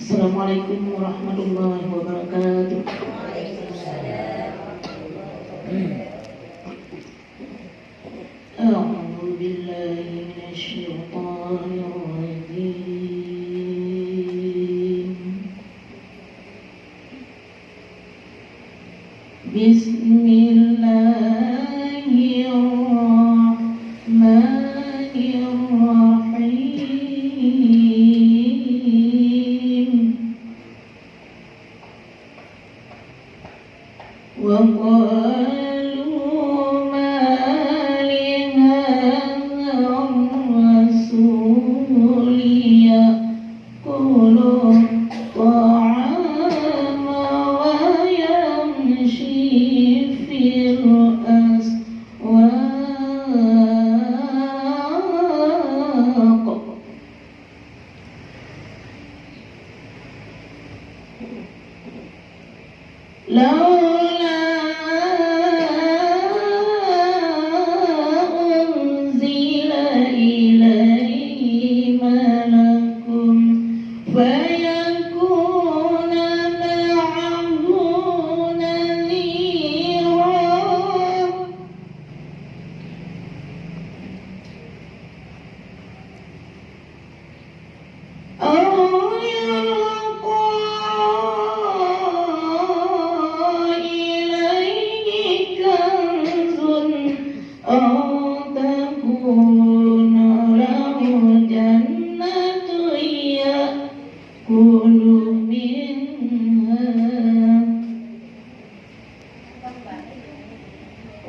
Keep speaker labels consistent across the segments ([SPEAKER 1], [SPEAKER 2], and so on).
[SPEAKER 1] Assalamualaikum warahmatullahi wabarakatuh. A'udzu billahi minasyaitonir rajim. Bismillahirrahmanirrahim. Wa qalu ma li hadzal rasul yaqulu ta'ama wa yamshi fil aswaq. Laula unzila ilaihi malakun fayakuna ma'ahu nadhira.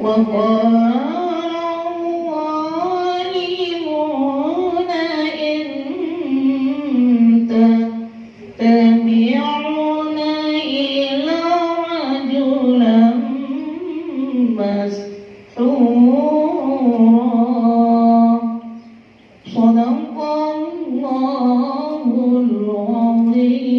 [SPEAKER 1] والظالمون إن تتبعون إلا رجلا مسحورا. صدق الله العظيم.